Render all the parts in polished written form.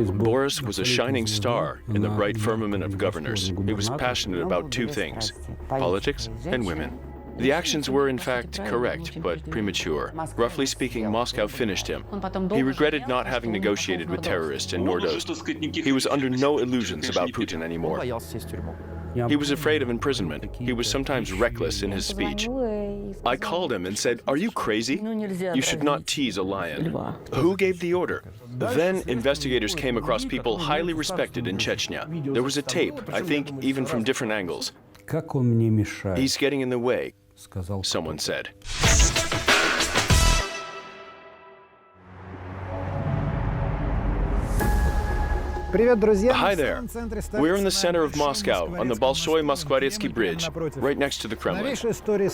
Boris was a shining star in the bright firmament of governors. He was passionate about two things: politics and women. The actions were, in fact, correct, but premature. Roughly speaking, Moscow finished him. He regretted not having negotiated with terrorists in Nordost. He was under no illusions about Putin anymore. He was afraid of imprisonment. He was sometimes reckless in his speech. I called him and said, "Are you crazy? You should not tease a lion." Who gave the order? Then investigators came across people highly respected in Chechnya. There was a tape, I think even from different angles. "He's getting in the way," someone said. Hi there. We're in the center of Moscow on the Bolshoy Moskvoretsky bridge, right next to the Kremlin.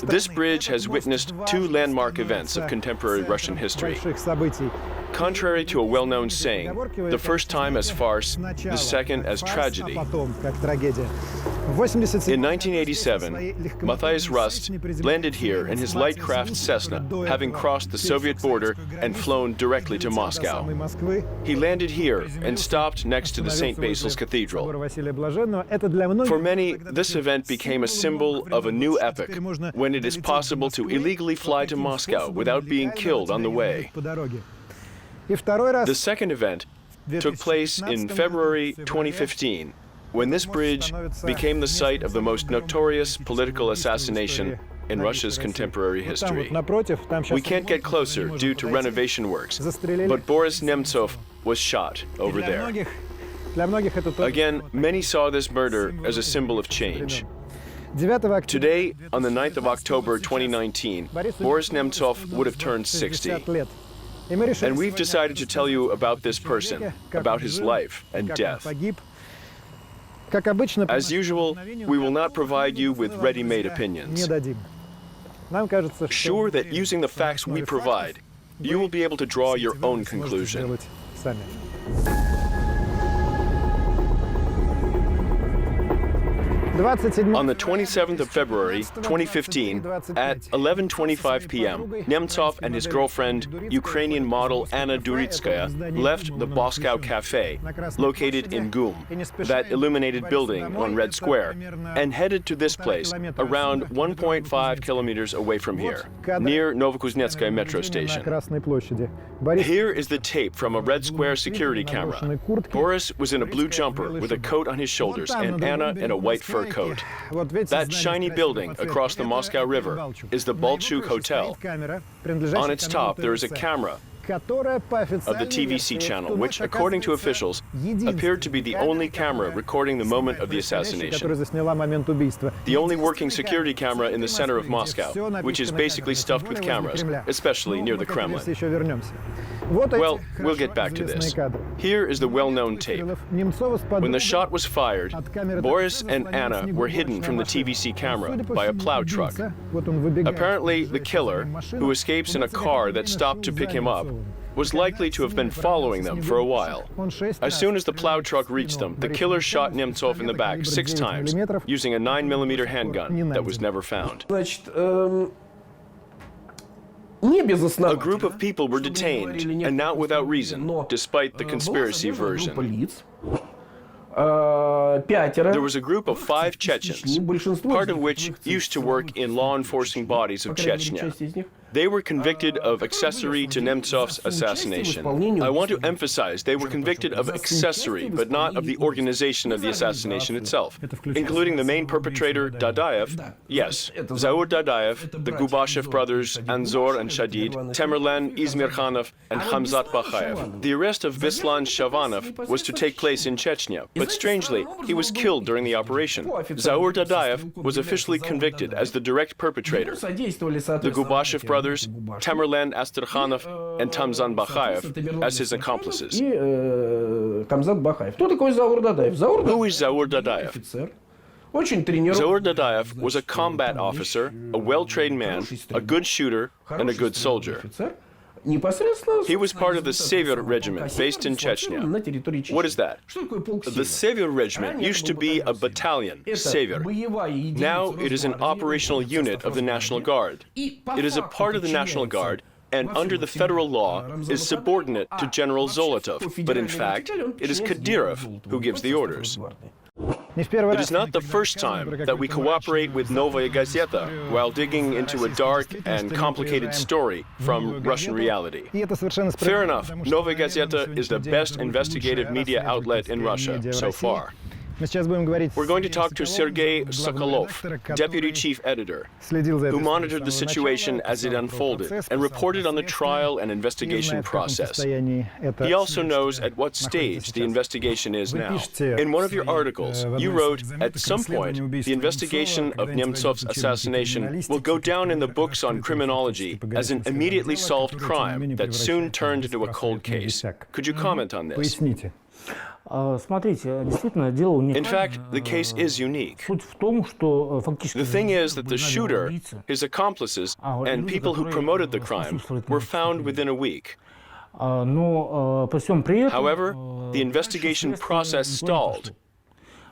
This bridge has witnessed two landmark events of contemporary Russian history. Contrary to a well-known saying, the first time as farce, the second as tragedy. In 1987, Matthias Rust landed here in his light craft Cessna, having crossed the Soviet border and flown directly to Moscow. He landed here and stopped next to the St. Basil's Cathedral. For many, this event became a symbol of a new epoch, when it is possible to illegally fly to Moscow without being killed on the way. The second event took place in February 2015, when this bridge became the site of the most notorious political assassination in Russia's contemporary history. We can't get closer due to renovation works, but Boris Nemtsov was shot over there. Again, many saw this murder as a symbol of change. Today, on the 9th of October 2019, Boris Nemtsov would have turned 60. And we've decided to tell you about this person, about his life and death. As usual, we will not provide you with ready-made opinions. Sure that using the facts we provide, you will be able to draw your own conclusion. On the 27th of February, 2015, at 11:25 p.m., Nemtsov and his girlfriend, Ukrainian model Anna Duritskaya, left the Moscow Cafe, located in Gum, that illuminated building on Red Square, and headed to this place, around 1.5 kilometers away from here, near Novokuznetskaya metro station. Here is the tape from a Red Square security camera. Boris was in a blue jumper with a coat on his shoulders, and Anna in a white fur coat. That shiny building across the Moscow River is the Bolshoy Hotel. On its top, there is a camera of the TVC channel, which, according to officials, appeared to be the only camera recording the moment of the assassination. The only working security camera in the center of Moscow, which is basically stuffed with cameras, especially near the Kremlin. Well, we'll get back to this. Here is the well-known tape. When the shot was fired, Boris and Anna were hidden from the TVC camera by a plow truck. Apparently, the killer, who escapes in a car that stopped to pick him up, was likely to have been following them for a while. As soon as the plow truck reached them, the killer shot Nemtsov in the back 6 times, using a 9mm handgun that was never found. A group of people were detained, and not without reason, despite the conspiracy version. There was a group of 5 Chechens, part of which used to work in law-enforcing bodies of Chechnya. They were convicted of accessory to Nemtsov's assassination. I want to emphasize they were convicted of accessory, but not of the organization of the assassination itself, including the main perpetrator, Dadayev, yes, Zaur Dadayev, the Gubashev brothers, Anzor and Shadid, Temerlan, Izmirkhanov, and Khamzat Bakhayev. The arrest of Vislan Shavanov was to take place in Chechnya, but strangely, he was killed during the operation. Zaur Dadayev was officially convicted as the direct perpetrator. The Gubashev brothers, Temerlan Asterkhanov and Tamzan Bakhayev as his accomplices. Who is Zaur Dadayev? Zaur Dadayev was a combat officer, a well-trained man, a good shooter, and a good soldier. He was part of the Sever regiment based in Chechnya. What is that? The Sever regiment used to be a battalion, Sever. Now it is an operational unit of the National Guard. It is a part of the National Guard and under the federal law is subordinate to General Zolotov. But in fact, it is Kadyrov who gives the orders. It is not the first time that we cooperate with Novaya Gazeta while digging into a dark and complicated story from Russian reality. Fair enough, Novaya Gazeta is the best investigative media outlet in Russia so far. We're going to talk to Sergei Sokolov, deputy chief editor, who monitored the situation as it unfolded and reported on the trial and investigation process. He also knows at what stage the investigation is now. In one of your articles, you wrote, at some point, the investigation of Nemtsov's assassination will go down in the books on criminology as an immediately solved crime that soon turned into a cold case. Could you comment on this? In fact, the case is unique. The thing is that the shooter, his accomplices, and people who promoted the crime were found within a week. However, the investigation process stalled,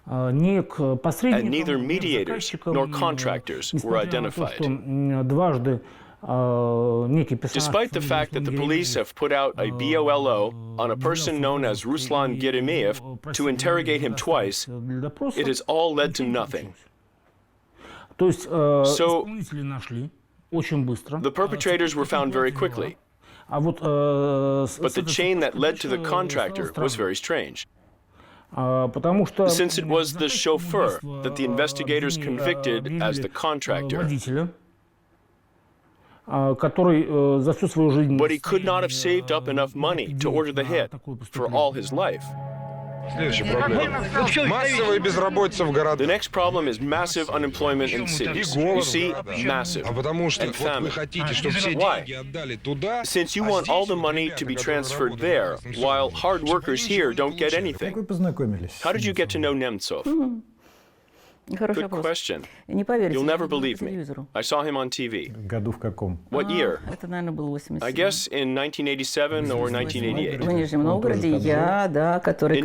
and neither mediators nor contractors were identified. Despite the fact that the police have put out a BOLO on a person known as Ruslan Geremeyev to interrogate him twice, it has all led to nothing. So, the perpetrators were found very quickly. But the chain that led to the contractor was very strange. Since it was the chauffeur that the investigators convicted as the contractor, but he could not have saved up enough money to order the hit for all his life. The next problem is massive unemployment in cities. You see, massive. And famine. Why? Since you want all the money to be transferred there, while hard workers here don't get anything. How did you get to know Nemtsov? Good question. You'll never believe me. I saw him on TV. What year? I guess in 1987 or 1988. In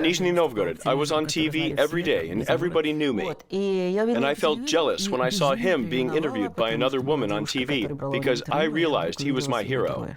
Nizhny Novgorod, I was on TV every day and everybody knew me. And I felt jealous when I saw him being interviewed by another woman on TV because I realized he was my hero.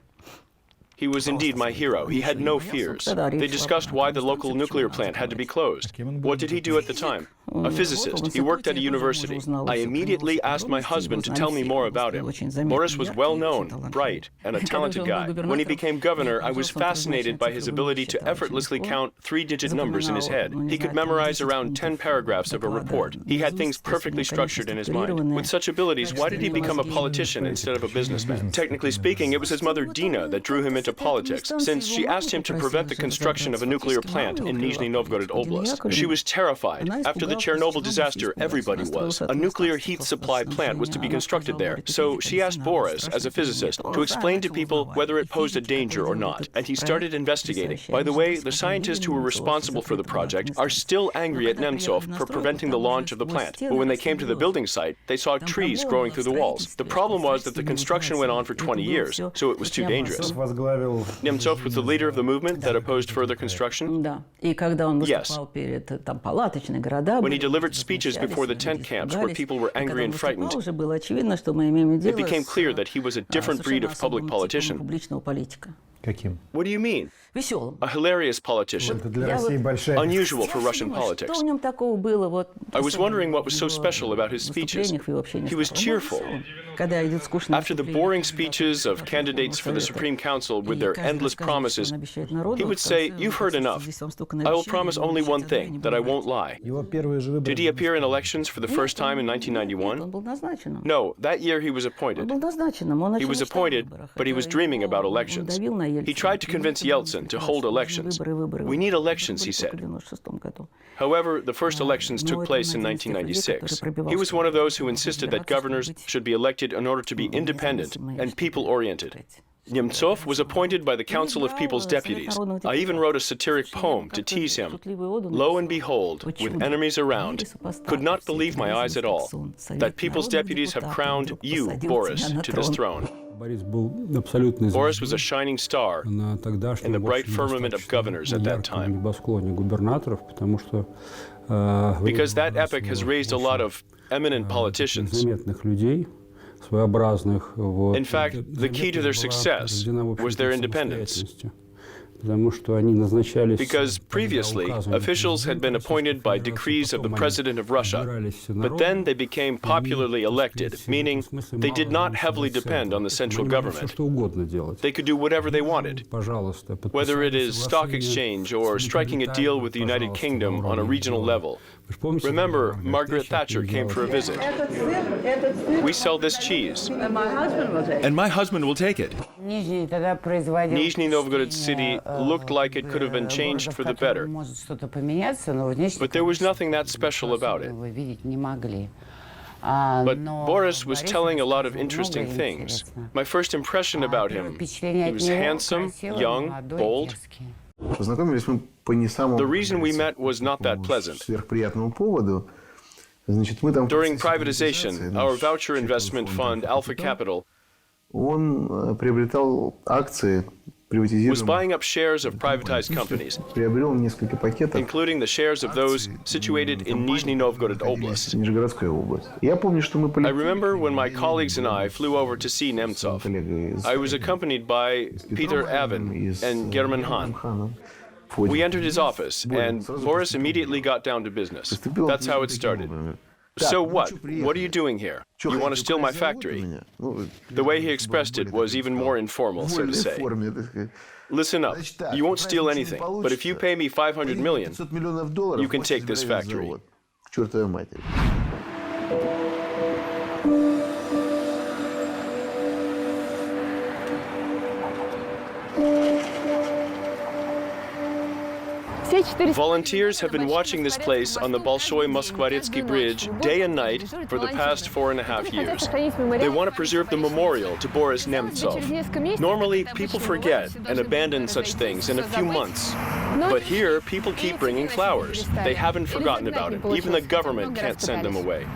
He was indeed my hero. He had no fears. They discussed why the local nuclear plant had to be closed. What did he do at the time? A physicist. He worked at a university. I immediately asked my husband to tell me more about him. Boris was well-known, bright, and a talented guy. When he became governor, I was fascinated by his ability to effortlessly count three-digit numbers in his head. He could memorize around 10 paragraphs of a report. He had things perfectly structured in his mind. With such abilities, why did he become a politician instead of a businessman? Technically speaking, it was his mother Dina that drew him into politics, since she asked him to prevent the construction of a nuclear plant in Nizhny Novgorod Oblast. She was terrified. After the Chernobyl disaster, everybody was. A nuclear heat supply plant was to be constructed there. So she asked Boris, as a physicist, to explain to people whether it posed a danger or not. And he started investigating. By the way, the scientists who were responsible for the project are still angry at Nemtsov for preventing the launch of the plant. But when they came to the building site, they saw trees growing through the walls. The problem was that the construction went on for 20 years, so it was too dangerous. Nemtsov was the leader of the movement that opposed further construction? Yes. When he delivered speeches before the tent camps where people were angry and frightened, it became clear that he was a different breed of public politician. What do you mean? A hilarious politician. Unusual for Russian politics. I was wondering what was so special about his speeches. He was cheerful. After the boring speeches of candidates for the Supreme Council with their endless promises, he would say, "You've heard enough. I will promise only one thing, that I won't lie." Did he appear in elections for the first time in 1991? No, that year he was appointed. He was appointed, but he was dreaming about elections. He tried to convince Yeltsin to hold elections. We need elections, he said. However, the first elections took place in 1996. He was one of those who insisted that governors should be elected in order to be independent and people-oriented. Nemtsov was appointed by the Council of People's Deputies. I even wrote a satiric poem to tease him. Lo and behold, with enemies around, could not believe my eyes at all, that People's Deputies have crowned you, Boris, to this throne. Boris was a shining star in the bright firmament of governors at that time. Because that epoch has raised a lot of eminent politicians. In fact, the key to their success was their independence. Because previously, officials had been appointed by decrees of the President of Russia, but then they became popularly elected, meaning they did not heavily depend on the central government. They could do whatever they wanted, whether it is stock exchange or striking a deal with the United Kingdom on a regional level. Remember, Margaret Thatcher came for a visit. We sell this cheese. And my husband will take it. Nizhny Novgorod city looked like it could have been changed for the better. But there was nothing that special about it. But Boris was telling a lot of interesting things. My first impression about him, he was handsome, young, bold. The reason we met was not that pleasant. During privatization, our voucher investment fund, Alpha Capital, was buying up shares of privatized companies, including the shares of those situated in Nizhny Novgorod Oblast. I remember when my colleagues and I flew over to see Nemtsov. I was accompanied by Peter Avin and German Hahn. We entered his office, and Boris immediately got down to business. That's how it started. So what? What are you doing here? You want to steal my factory? The way he expressed it was even more informal, so to say. Listen up. You won't steal anything, but if you pay me $500 million, you can take this factory. Volunteers have been watching this place on the Bolshoy Moskvoretsky bridge day and night for the past 4.5 years. They want to preserve the memorial to Boris Nemtsov. Normally, people forget and abandon such things in a few months. But here, people keep bringing flowers. They haven't forgotten about it. Even the government can't send them away.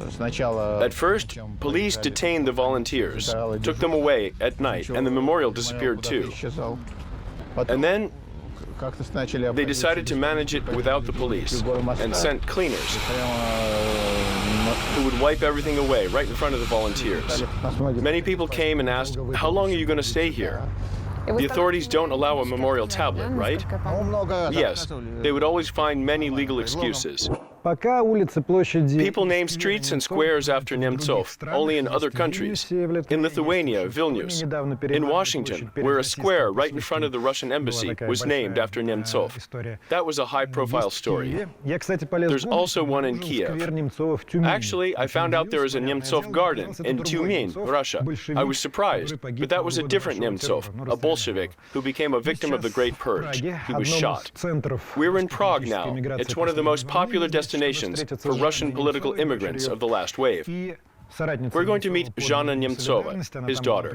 At first, police detained the volunteers, took them away at night, and the memorial disappeared too. And then they decided to manage it without the police and sent cleaners who would wipe everything away right in front of the volunteers. Many people came and asked, "How long are you going to stay here?" The authorities don't allow a memorial tablet, right? Yes, they would always find many legal excuses. People name streets and squares after Nemtsov, only in other countries. In Lithuania, Vilnius. In Washington, where a square right in front of the Russian embassy was named after Nemtsov. That was a high-profile story. There's also one in Kiev. Actually, I found out there is a Nemtsov garden in Tyumen, Russia. I was surprised, but that was a different Nemtsov, a Bolshevik, who became a victim of the Great Purge. He was shot. We're in Prague now. It's one of the most popular destinations for Russian political immigrants of the last wave. We're going to meet Zhanna Nemtsova, his daughter,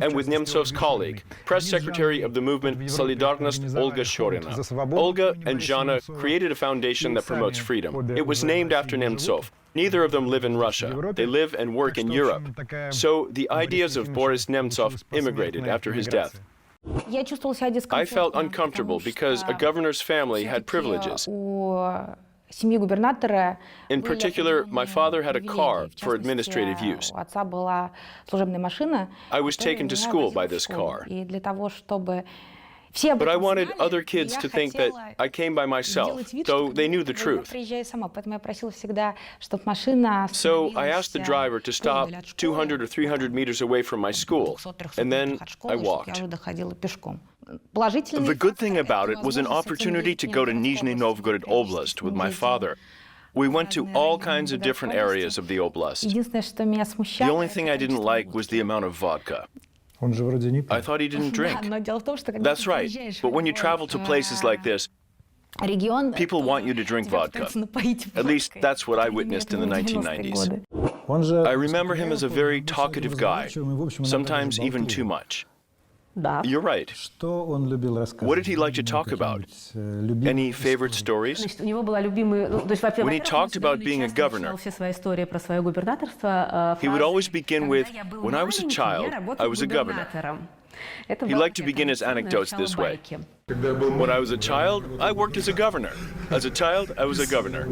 and with Nemtsov's colleague, press secretary of the movement Solidarnost Olga Shorina. Olga and Zhanna created a foundation that promotes freedom. It was named after Nemtsov. Neither of them live in Russia. They live and work in Europe. So the ideas of Boris Nemtsov immigrated after his death. I felt uncomfortable because a governor's family had privileges. In particular, my father had a car for administrative use. I was taken to school by this car. But I wanted other kids to think that I came by myself, though they knew the truth. So I asked the driver to stop 200 or 300 meters away from my school, and then I walked. The good thing about it was an opportunity to go to Nizhny Novgorod Oblast with my father. We went to all kinds of different areas of the oblast. The only thing I didn't like was the amount of vodka. I thought he didn't drink. That's right. But when you travel to places like this, people want you to drink vodka. At least that's what I witnessed in the 1990s. I remember him as a very talkative guy, sometimes even too much. You're right. What did he like to talk about? Any favorite stories? When he talked about being a governor, he would always begin with, "When I was a child, I was a governor." He liked to begin his anecdotes this way. "When I was a child, I worked as a governor. As a child, I was a governor."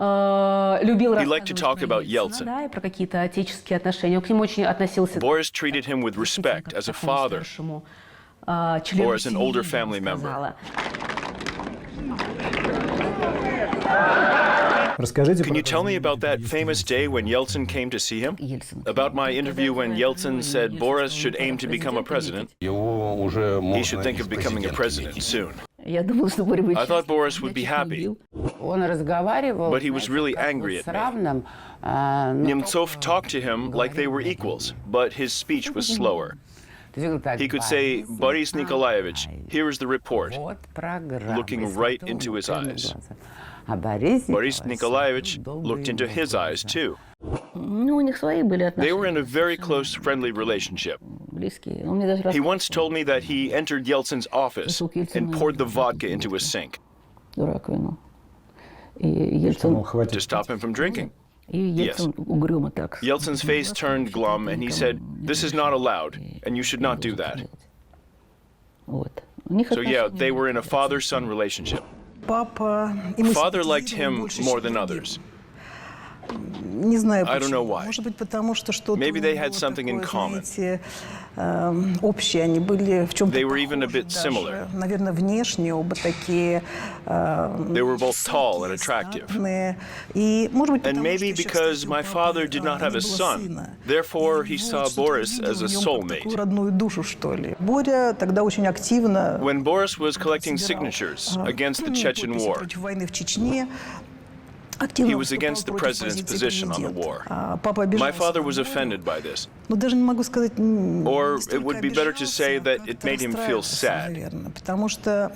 He liked to talk about Yeltsin. Boris treated him with respect as a father or as an older family member. Can you tell me about that famous day when Yeltsin came to see him? About my interview when Yeltsin said Boris should aim to become a president? He should think of becoming a president soon. I thought Boris would be happy, but he was really angry at me. Nemtsov talked to him like they were equals, but his speech was slower. He could say, "Boris Nikolaevich, here is the report," looking right into his eyes. Boris Nikolaevich looked into his eyes, too. They were in a very close, friendly relationship. He once told me that he entered Yeltsin's office and poured the vodka into a sink to stop him from drinking. Yes. Yeltsin's face turned glum, and he said, "This is not allowed, and you should not do that." So yeah, they were in a father-son relationship. Father liked him more than others. I don't know why. Maybe they had something in common. They were even a bit similar. They were both tall and attractive. And maybe because my father did not have a son, therefore he saw Boris as a soulmate. When Boris was collecting signatures against the Chechen War, he was against the president's position on the war. My father was offended by this. Or it would be better to say that it made him feel sad.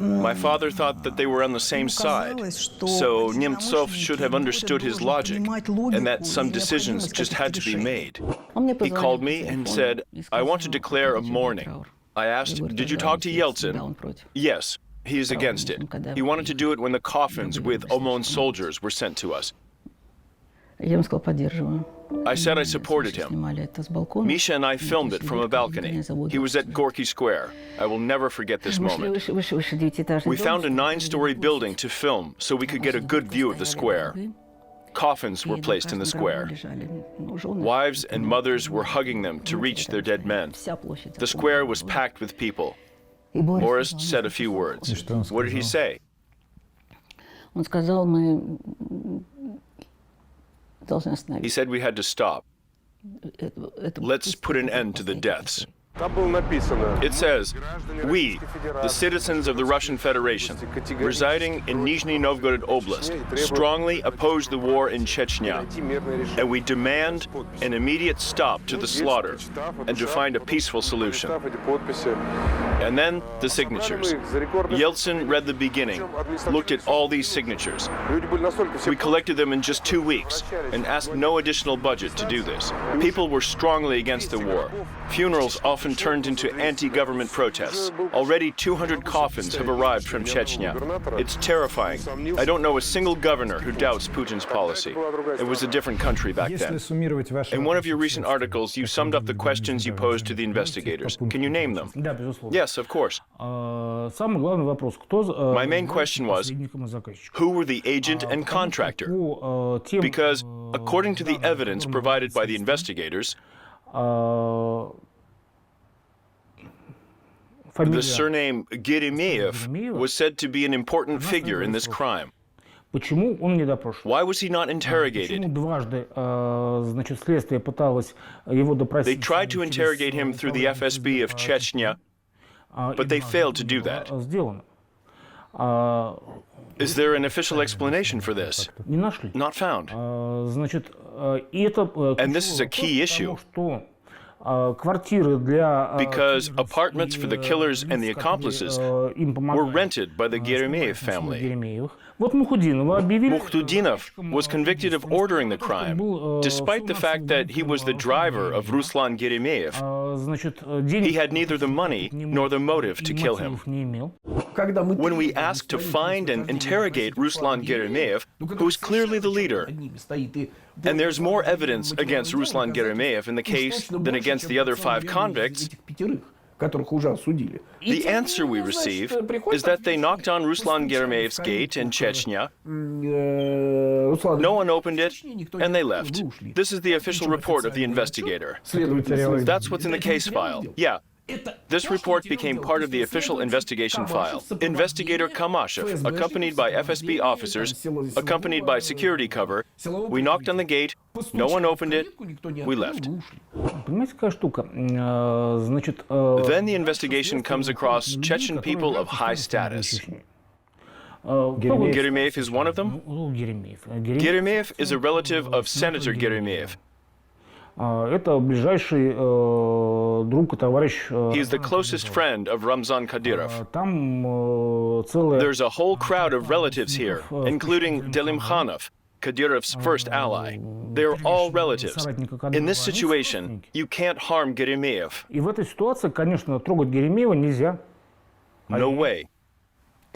My father thought that they were on the same side, so Nemtsov should have understood his logic and that some decisions just had to be made. He called me and said, "I want to declare a mourning." I asked, "Did you talk to Yeltsin?" "Yes. He is against it. He wanted to do it when the coffins with OMON soldiers were sent to us." I said I supported him. Misha and I filmed it from a balcony. He was at Gorky Square. I will never forget this moment. We found a 9-story building to film so we could get a good view of the square. Coffins were placed in the square. Wives and mothers were hugging them to reach their dead men. The square was packed with people. Boris said a few words. What did he say? He said we had to stop. Let's put an end to the deaths. It says, "We, the citizens of the Russian Federation, residing in Nizhny Novgorod Oblast, strongly oppose the war in Chechnya, and we demand an immediate stop to the slaughter and to find a peaceful solution." And then the signatures. Yeltsin read the beginning, looked at all these signatures. We collected them in just 2 weeks and asked no additional budget to do this. People were strongly against the war. Funerals often turned into anti-government protests. Already 200 coffins have arrived from Chechnya. It's terrifying. I don't know a single governor who doubts Putin's policy. It was a different country back then. In one of your recent articles, you summed up the questions you posed to the investigators. Can you name them? Yes, of course. My main question was, who were the agent and contractor? Because, according to the evidence provided by the investigators, the surname Geremiev was said to be an important figure in this crime. Why was he not interrogated? They tried to interrogate him through the FSB of Chechnya, but they failed to do that. Is there an official explanation for this? Not found. And this is a key issue. Because apartments for the killers and the accomplices were rented by the Geremiev family. Mukhtudinov was convicted of ordering the crime, despite the fact that he was the driver of Ruslan Geremiev. He had neither the money nor the motive to kill him. When we asked to find and interrogate Ruslan Geremiev, who is clearly the leader, and there's more evidence against Ruslan Geremiev in the case than against the other 5 convicts, the answer we receive is that they knocked on Ruslan Geremiev's gate in Chechnya No one opened it, and they left. This is the official report of the investigator. That's what's in the case file. Yeah. This report became part of the official investigation file. Investigator Kamashev, accompanied by FSB officers, accompanied by security cover, we knocked on the gate, no one opened it, we left. Then the investigation comes across Chechen people of high status. Geremeyev is one of them? Geremeyev is a relative of Senator Geremeyev. He is the closest friend of Ramzan Kadyrov. There's a whole crowd of relatives here, including Delimkhanov, Kadyrov's first ally. They're all relatives. In this situation, you can't harm Geremeyev. No way.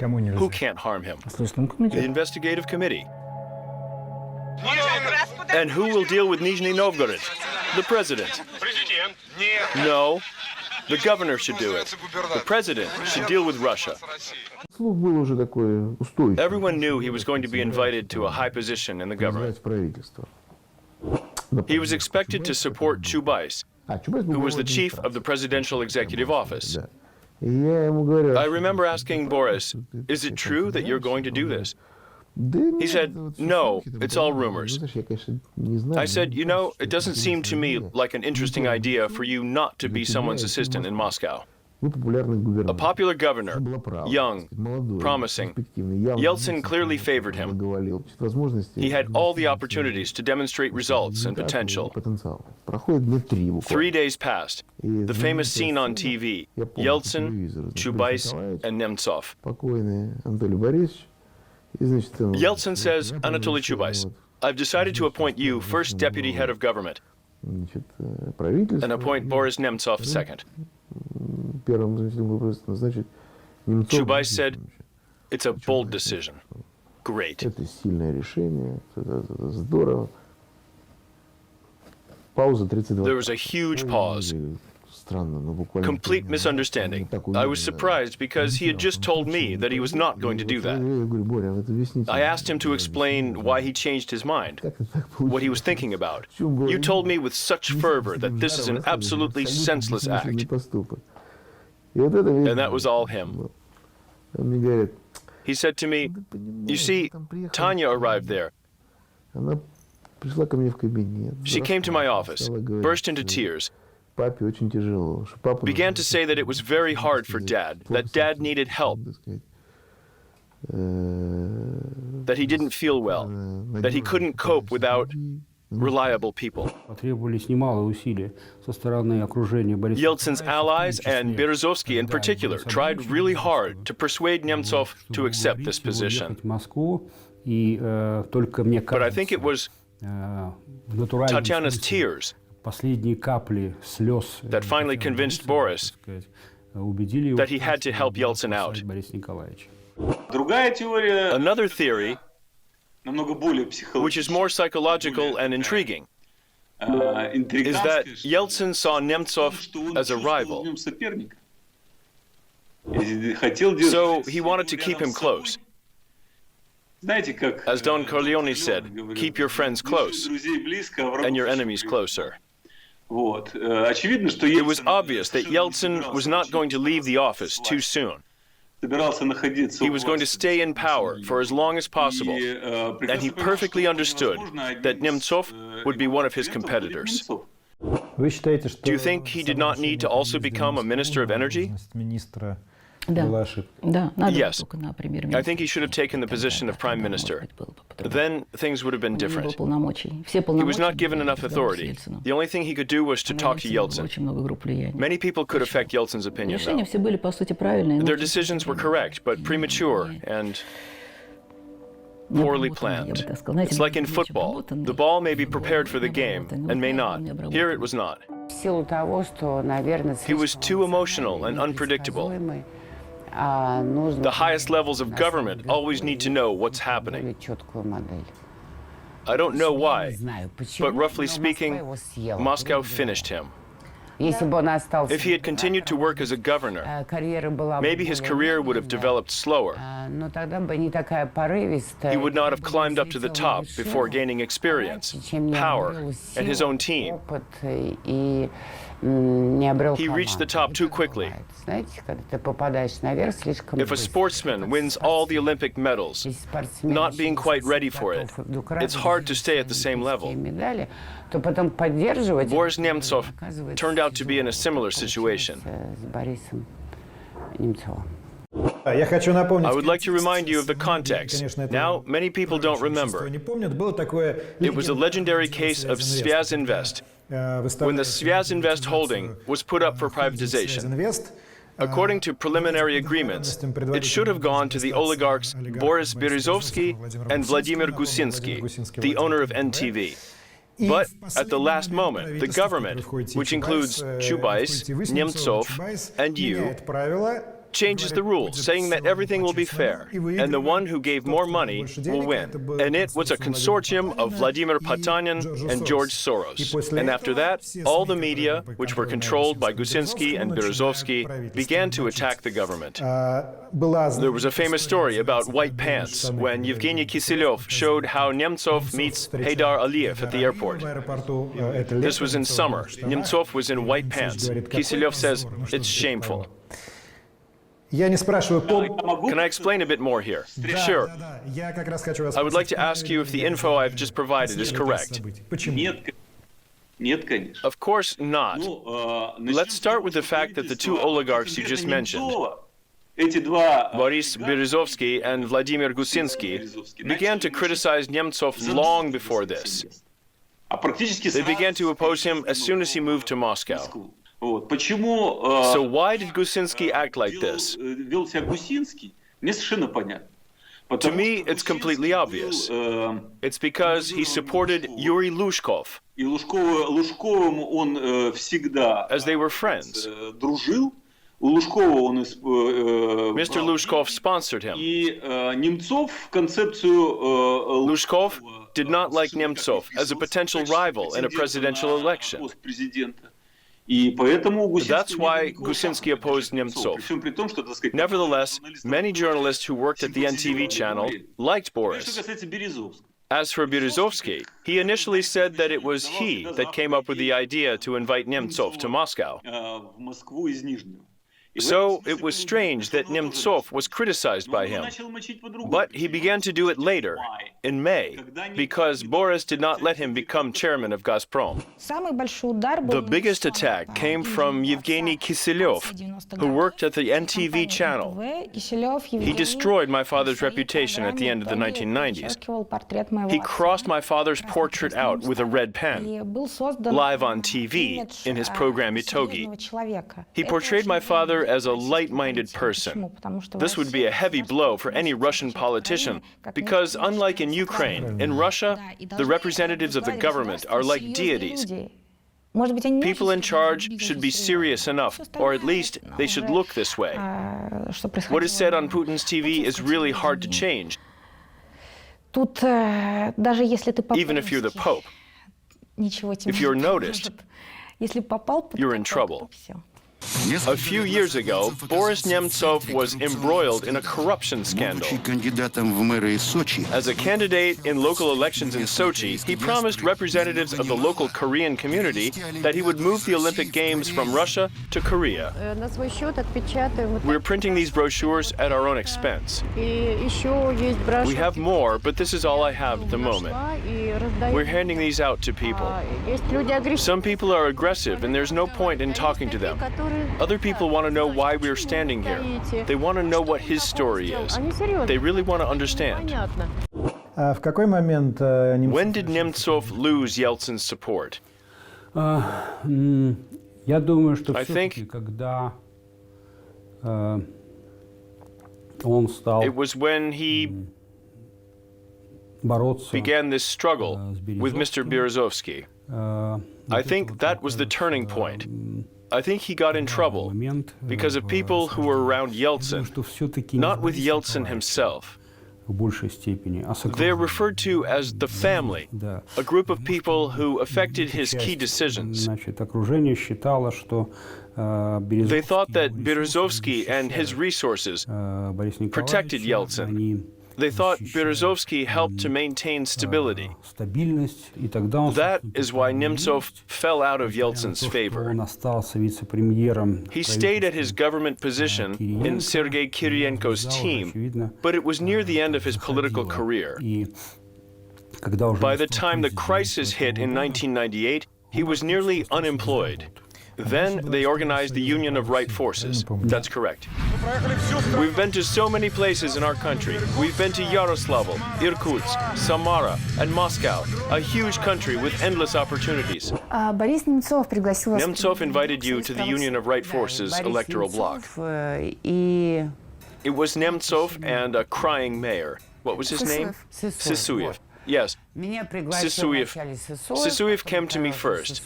Who can't harm him? The investigative committee. And who will deal with Nizhny Novgorod? The president. No. The governor should do it. The president should deal with Russia. Everyone knew he was going to be invited to a high position in the government. He was expected to support Chubais, who was the chief of the presidential executive office. I remember asking Boris, is it true that you're going to do this? He said, no, it's all rumors. I said, you know, it doesn't seem to me like an interesting idea for you not to be someone's assistant in Moscow. A popular governor, young, promising. Yeltsin clearly favored him. He had all the opportunities to demonstrate results and potential. 3 days passed. The famous scene on TV, Yeltsin, Chubais, and Nemtsov. Yeltsin says, Anatoly Chubais, I've decided to appoint you first deputy head of government and appoint Boris Nemtsov second. Chubais said, it's a bold decision. Great. There was a huge pause. Complete misunderstanding. I was surprised because he had just told me that he was not going to do that. I asked him to explain why he changed his mind, what he was thinking about. You told me with such fervor that this is an absolutely senseless act. And that was all him. He said to me, you see, Tanya arrived there. She came to my office, burst into tears, began to say that it was very hard for Dad, that Dad needed help, that he didn't feel well, that he couldn't cope without reliable people. Yeltsin's allies, and Berezovsky in particular, tried really hard to persuade Nemtsov to accept this position. But I think it was Tatiana's tears that finally convinced Boris that he had to help Yeltsin out. Another theory, which is more psychological and intriguing, is that Yeltsin saw Nemtsov as a rival. So he wanted to keep him close. As Don Corleone said, keep your friends close and your enemies closer. It was obvious that Yeltsin was not going to leave the office too soon. He was going to stay in power for as long as possible, and he perfectly understood that Nemtsov would be one of his competitors. Do you think he did not need to also become a minister of energy? Yes. I think he should have taken the position of prime minister. Then things would have been different. He was not given enough authority. The only thing he could do was to talk to Yeltsin. Many people could affect Yeltsin's opinion, though. Their decisions were correct, but premature and poorly planned. It's like in football. The ball may be prepared for the game and may not. Here it was not. He was too emotional and unpredictable. The highest levels of government always need to know what's happening. I don't know why, but roughly speaking, Moscow finished him. If he had continued to work as a governor, maybe his career would have developed slower. He would not have climbed up to the top before gaining experience, power, and his own team. He reached the top too quickly. If a sportsman wins all the Olympic medals, not being quite ready for it, it's hard to stay at the same level. Boris Nemtsov turned out to be in a similar situation. I would like to remind you of the context. Now, many people don't remember. It was a legendary case of Svyaz-Invest, when the Svyaz-Invest holding was put up for privatization. According to preliminary agreements, it should have gone to the oligarchs Boris Berezovsky and Vladimir Gusinsky, the owner of NTV. But at the last moment, the government, which includes Chubais, Nemtsov, and you, changes the rules, saying that everything will be fair, and the one who gave more money will win. And it was a consortium of Vladimir Potanin and George Soros. And after that, all the media, which were controlled by Gusinsky and Berezovsky, began to attack the government. There was a famous story about white pants when Yevgeny Kiselyov showed how Nemtsov meets Heydar Aliyev at the airport. This was in summer. Nemtsov was in white pants. Kiselyov says, "It's shameful." Can I explain a bit more here? Sure. I would like to ask you if the info I've just provided is correct. Of course not. Let's start with the fact that the two oligarchs you just mentioned, Boris Berezovsky and Vladimir Gusinsky, began to criticize Nemtsov long before this. They began to oppose him as soon as he moved to Moscow. So why did Gusinsky act like this? To me, it's completely obvious. It's because he supported Yuri Lushkov, as they were friends. Mr. Lushkov sponsored him. Lushkov did not like Nemtsov as a potential rival in a presidential election. That's why Gusinsky opposed Nemtsov. Nevertheless, many journalists who worked at the NTV channel liked Boris. As for Berezovsky, he initially said that it was he that came up with the idea to invite Nemtsov to Moscow. So it was strange that Nemtsov was criticized by him. But he began to do it later, in May, because Boris did not let him become chairman of Gazprom. The biggest attack came from Yevgeny Kiselyov, who worked at the NTV channel. He destroyed my father's reputation at the end of the 1990s. He crossed my father's portrait out with a red pen, live on TV in his program Itogi. He portrayed my father as a light-minded person. This would be a heavy blow for any Russian politician, because unlike in Ukraine, in Russia, the representatives of the government are like deities. People in charge should be serious enough, or at least they should look this way. What is said on Putin's TV is really hard to change, even if you're the Pope. If you're noticed, you're in trouble. A few years ago, Boris Nemtsov was embroiled in a corruption scandal. As a candidate in local elections in Sochi, he promised representatives of the local Korean community that he would move the Olympic Games from Russia to Korea. We're printing these brochures at our own expense. We have more, but this is all I have at the moment. We're handing these out to people. Some people are aggressive, and there's no point in talking to them. Other people want to know why we're standing here. They want to know what his story is. They really want to understand. When did Nemtsov lose Yeltsin's support? I think it was when he began this struggle with Mr. Berezovsky. I think that was the turning point. I think he got in trouble because of people who were around Yeltsin, not with Yeltsin himself. They're referred to as the family, a group of people who affected his key decisions. They thought that Berezovsky and his resources protected Yeltsin. They thought Berezovsky helped to maintain stability. That is why Nemtsov fell out of Yeltsin's favor. He stayed at his government position in Sergei Kirienko's team, but it was near the end of his political career. By the time the crisis hit in 1998, he was nearly unemployed. Then they organized the Union of Right Forces. That's correct. We've been to so many places in our country. We've been to Yaroslavl, Irkutsk, Samara, and Moscow, a huge country with endless opportunities. Nemtsov invited you to the Union of Right Forces electoral bloc. It was Nemtsov and a crying mayor. What was his name? Sysuev. Yes, Sysuev. Sysuev came to me first.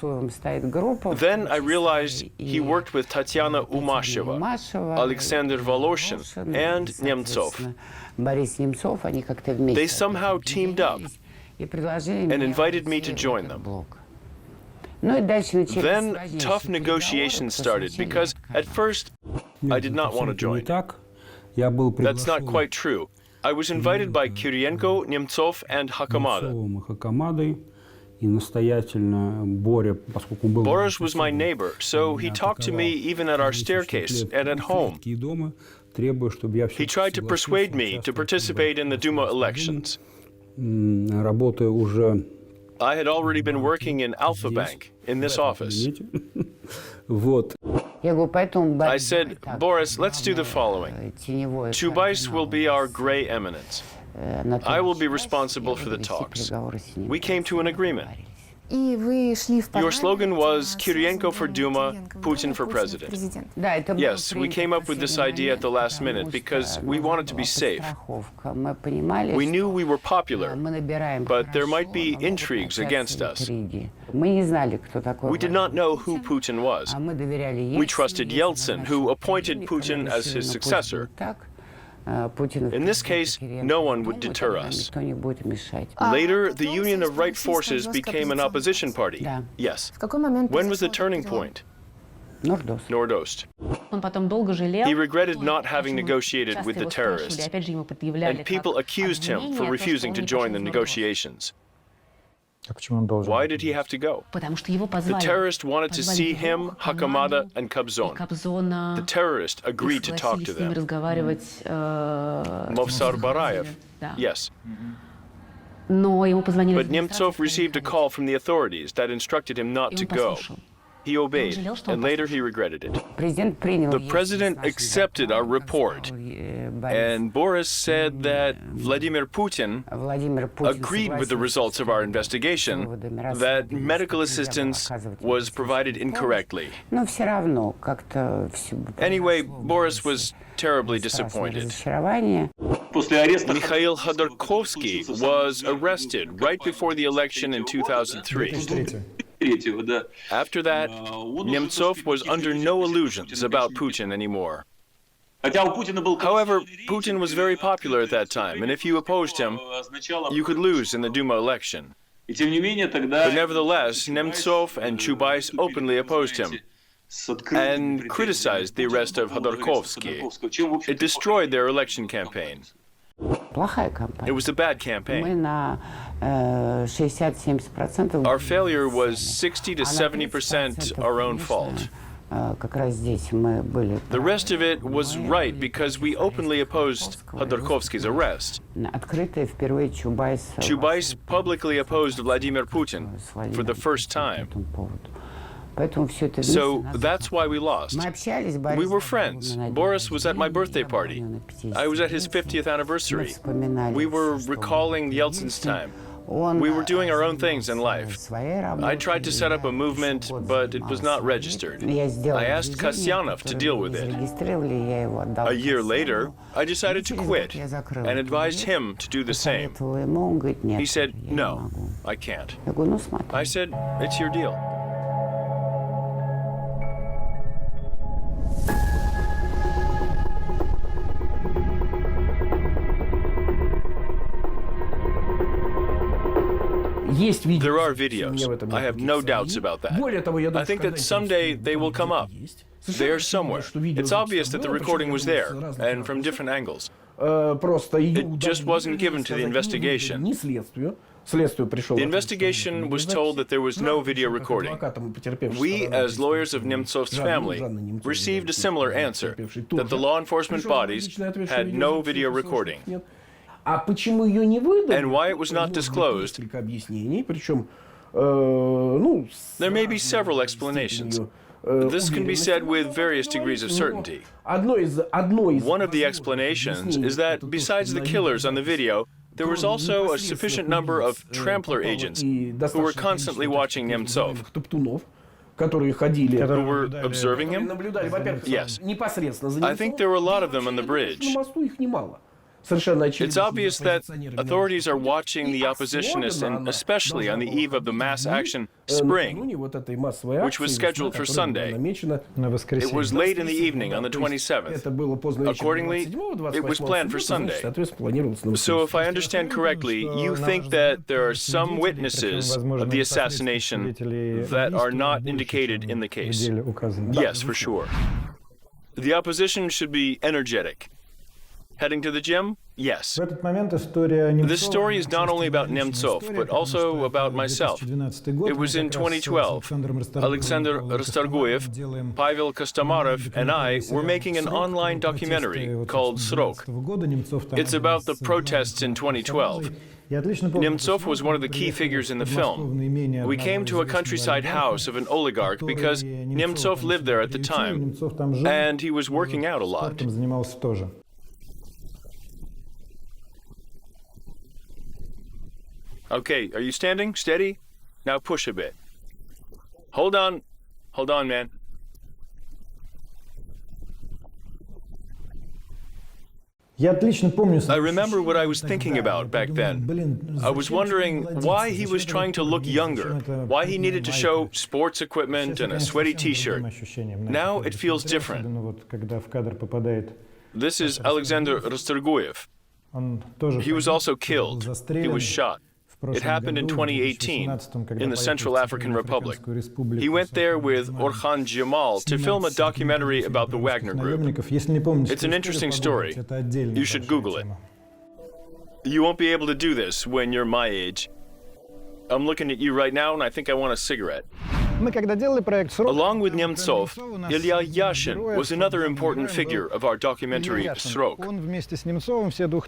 Then I realized he worked with Tatyana Umasheva, Alexander Voloshin, and Nemtsov. They somehow teamed up and invited me to join them. Then tough negotiations started because at first I did not want to join. That's not quite true. I was invited by Kirienko, Nemtsov, and Khakamada. Boris was my neighbor, so he talked to me even at our staircase and at home. He tried to persuade me to participate in the Duma elections. I had already been working in Alpha Bank, in this office. I said, Boris, let's do the following. Chubais will be our gray eminence. I will be responsible for the talks. We came to an agreement. Your slogan was Kirienko for Duma, Putin for president. Yes, we came up with this idea at the last minute because we wanted to be safe. We knew we were popular, but there might be intrigues against us. We did not know who Putin was. We trusted Yeltsin, who appointed Putin as his successor. In this case, no one would deter us. Later, the Union of Right Forces became an opposition party. Yes. When was the turning point? Nordost. He regretted not having negotiated with the terrorists, and people accused him for refusing to join the negotiations. Why did he have to go? The terrorist wanted to see him, Khakamada, and Kobzon. The terrorist agreed to talk to them. Movsar Barayev. Yes. But Nemtsov received a call from the authorities that instructed him not to go. He obeyed, and later he regretted it. The president accepted our report, and Boris said that Vladimir Putin agreed with the results of our investigation, that medical assistance was provided incorrectly. Anyway, Boris was terribly disappointed. Mikhail Khodorkovsky was arrested right before the election in 2003. After that, Nemtsov was under no illusions about Putin anymore. However, Putin was very popular at that time, and if you opposed him, you could lose in the Duma election. But nevertheless, Nemtsov and Chubais openly opposed him and criticized the arrest of Khodorkovsky. It destroyed their election campaign. It was a bad campaign. Our failure was 60 to 70% our own fault. The rest of it was right because we openly opposed Khodorkovsky's arrest. Chubais publicly opposed Vladimir Putin for the first time. So that's why we lost. We were friends. Boris was at my birthday party. I was at his 50th anniversary. We were recalling Yeltsin's time. We were doing our own things in life. I tried to set up a movement, but it was not registered. I asked Kasyanov to deal with it. A year later, I decided to quit and advised him to do the same. He said, "No, I can't." I said, "It's your deal." There are videos. I have no doubts about that. I think that someday they will come up. They are somewhere. It's obvious that the recording was there, and from different angles. It just wasn't given to the investigation. The investigation was told that there was no video recording. We, as lawyers of Nemtsov's family, received a similar answer, that the law enforcement bodies had no video recording. And why it was not disclosed, there may be several explanations. This can be said with various degrees of certainty. One of the explanations is that besides the killers on the video, there was also a sufficient number of trampler agents who were constantly watching Nemtsov. Who were observing him? Yes. I think there were a lot of them on the bridge. It's obvious that authorities are watching the oppositionists, and especially on the eve of the mass action Spring, which was scheduled for Sunday. It was late in the evening on the 27th. Accordingly, it was planned for Sunday. So if I understand correctly, you think that there are some witnesses of the assassination that are not indicated in the case? Yes, for sure. The opposition should be energetic. Heading to the gym? Yes. This story is not only about Nemtsov, but also about myself. It was in 2012. Alexander Rastorguyev, Pavel Kostomarov, and I were making an online documentary called Srok. It's about the protests in 2012. Nemtsov was one of the key figures in the film. We came to a countryside house of an oligarch because Nemtsov lived there at the time, and he was working out a lot. Okay, are you standing? Steady? Now push a bit. Hold on. Hold on, man. I remember what I was thinking about back then. I was wondering why he was trying to look younger, why he needed to show sports equipment and a sweaty t-shirt. Now it feels different. This is Alexander Rastorguyev. He was also killed. He was shot. It happened in 2018 in the Central African Republic. He went there with Orhan Jamal to film a documentary about the Wagner Group. It's an interesting story. You should Google it. You won't be able to do this when you're my age. I'm looking at you right now and I think I want a cigarette. Along with Nemtsov, Ilya Yashin was another important figure of our documentary Srok.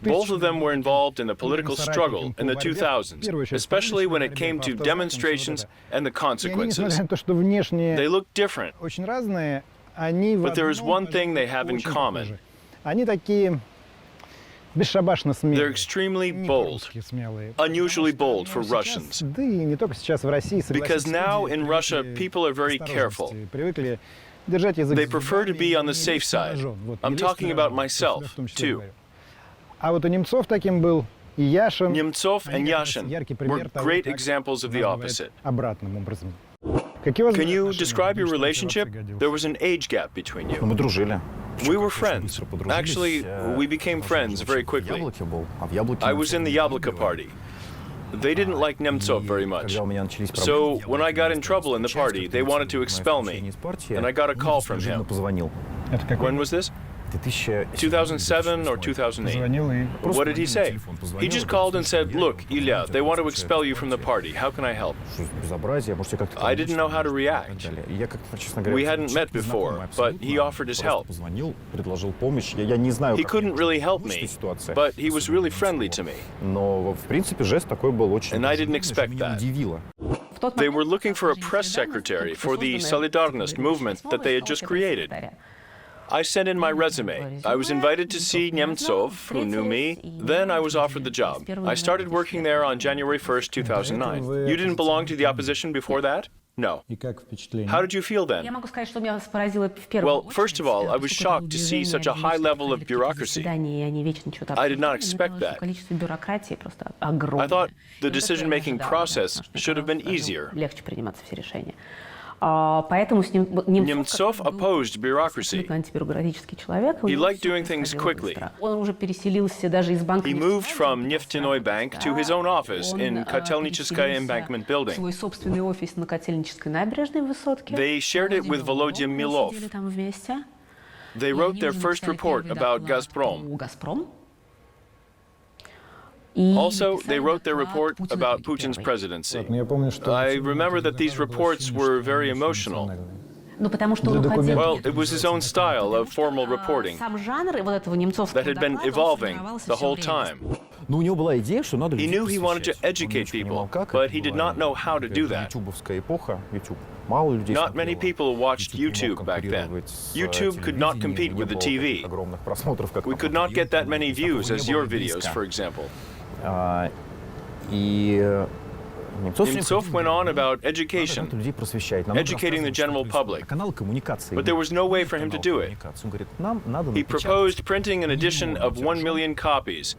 Both of them were involved in the political struggle in the 2000s, especially when it came to demonstrations and the consequences. They look different, but there is one thing they have in common. They're extremely bold, unusually bold for Russians. Because now in Russia, people are very careful. They prefer to be on the safe side. I'm talking about myself, too. Nemtsov and Yashin were great examples of the opposite. Can you describe your relationship? There was an age gap between you. We were friends. Actually, we became friends very quickly. I was in the Yabloko party. They didn't like Nemtsov very much. So when I got in trouble in the party, they wanted to expel me. And I got a call from him. When was this? 2007 or 2008. What did he say? He just called and said, "Look, Ilya, they want to expel you from the party. How can I help?" I didn't know how to react. We hadn't met before, but he offered his help. He couldn't really help me, but he was really friendly to me. And I didn't expect that. They were looking for a press secretary for the Solidarnost movement that they had just created. I sent in my resume. I was invited to see Nemtsov, who knew me. Then I was offered the job. I started working there on January 1st, 2009. You didn't belong to the opposition before that? No. How did you feel then? Well, first of all, I was shocked to see such a high level of bureaucracy. I did not expect that. I thought the decision-making process should have been easier. Nemtsov opposed bureaucracy. He liked doing things quickly. He moved from Neftяной bank to his own office in Kotelnicheskaya embankment building. They shared it with Volodya Milov. They wrote their first report about Gazprom. Also, they wrote their report about Putin's presidency. I remember that these reports were very emotional. Well, it was his own style of formal reporting that had been evolving the whole time. He knew he wanted to educate people, but he did not know how to do that. Not many people watched YouTube back then. YouTube could not compete with the TV. We could not get that many views as your videos, for example. Nemtsov went on about education, educating the general public, but there was no way for him to do it. He proposed printing an edition of 1 million copies,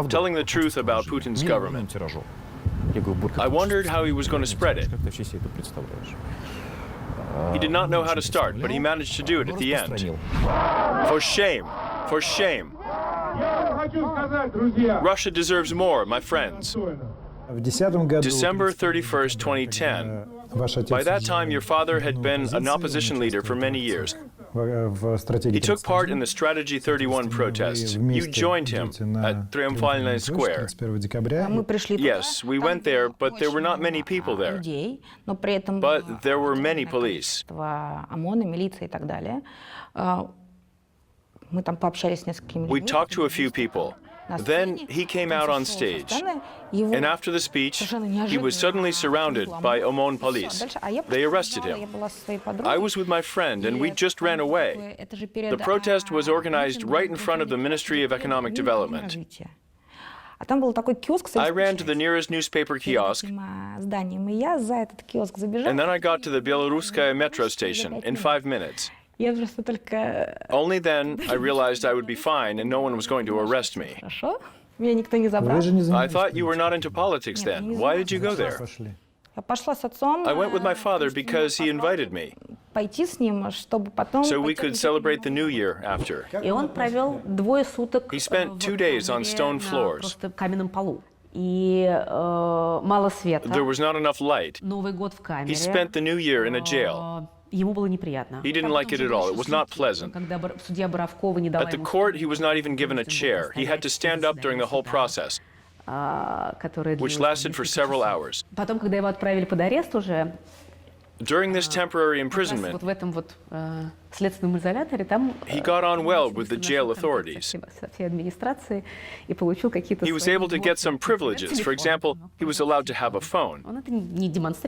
telling the truth about Putin's government. I wondered how he was going to spread it. He did not know how to start, but he managed to do it at the end. For shame! For shame! Russia deserves more, my friends. December 31st, 2010. By that time, your father had been an opposition leader for many years. He took part in the Strategy 31 protests. You joined him at Triumphальная Square. Yes, we went there, but there were not many people there. But there were many police. We talked to a few people. Then he came out on stage, and after the speech, he was suddenly surrounded by OMON police. They arrested him. I was with my friend, and we just ran away. The protest was organized right in front of the Ministry of Economic Development. I ran to the nearest newspaper kiosk, and then I got to the Belaruskaya metro station in 5 minutes. Only then I realized I would be fine and no one was going to arrest me. I thought you were not into politics then. Why did you go there? I went with my father because he invited me, so we could celebrate the New Year after. He spent 2 days on stone floors. There was not enough light. He spent the New Year in a jail. He didn't like it at all. It was not pleasant. At the court, he was not even given a chair. He had to stand up during the whole process, which lasted for several hours. During this temporary imprisonment, he got on well with the jail authorities. He was able to get some privileges. For example, he was allowed to have a phone.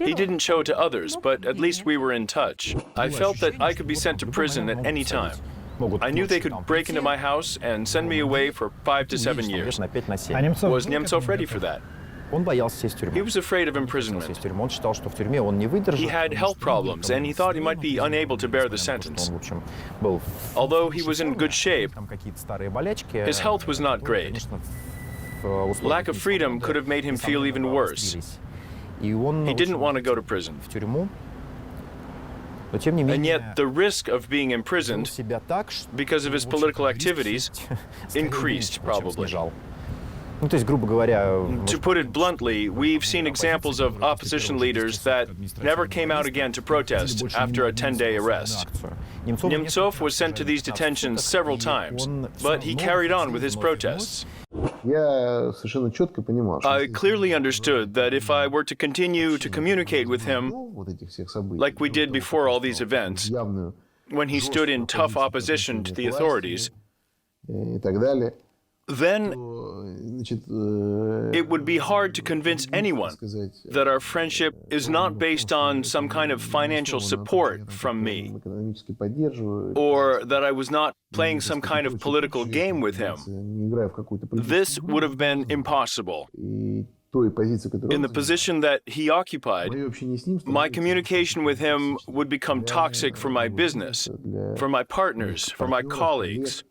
He didn't show it to others, but at least we were in touch. I felt that I could be sent to prison at any time. I knew they could break into my house and send me away for 5 to 7 years. Was Nemtsov ready for that? He was afraid of imprisonment. He had health problems, and he thought he might be unable to bear the sentence. Although he was in good shape, his health was not great. Lack of freedom could have made him feel even worse. He didn't want to go to prison. And yet the risk of being imprisoned because of his political activities increased, probably. To put it bluntly, we've seen examples of opposition leaders that never came out again to protest after a 10-day arrest. Nemtsov was sent to these detentions several times, but he carried on with his protests. I clearly understood that if I were to continue to communicate with him, like we did before all these events, when he stood in tough opposition to the authorities, then it would be hard to convince anyone that our friendship is not based on some kind of financial support from me, or that I was not playing some kind of political game with him. This would have been impossible. In the position that he occupied, my communication with him would become toxic for my business, for my partners, for my colleagues.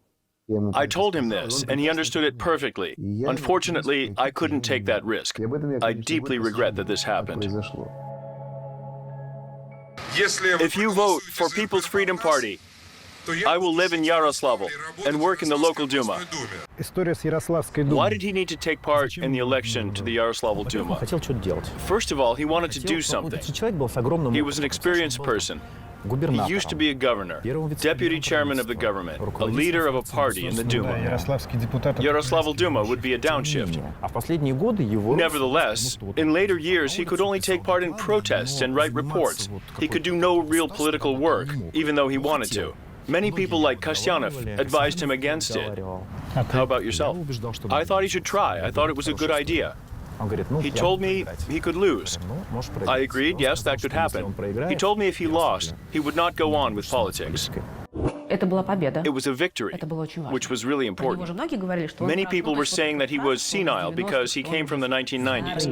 I told him this, and he understood it perfectly. Unfortunately, I couldn't take that risk. I deeply regret that this happened. If you vote for People's Freedom Party, I will live in Yaroslavl and work in the local Duma. Why did he need to take part in the election to the Yaroslavl Duma? First of all, he wanted to do something. He was an experienced person. He used to be a governor, deputy chairman of the government, a leader of a party in the Duma. Yaroslavl Duma would be a downshift. Nevertheless, in later years, he could only take part in protests and write reports. He could do no real political work, even though he wanted to. Many people like Kasyanov advised him against it. How about yourself? I thought he should try. I thought it was a good idea. He told me he could lose. I agreed, yes, that could happen. He told me if he lost, he would not go on with politics. It was a victory, which was really important. Many people were saying that he was senile because he came from the 1990s.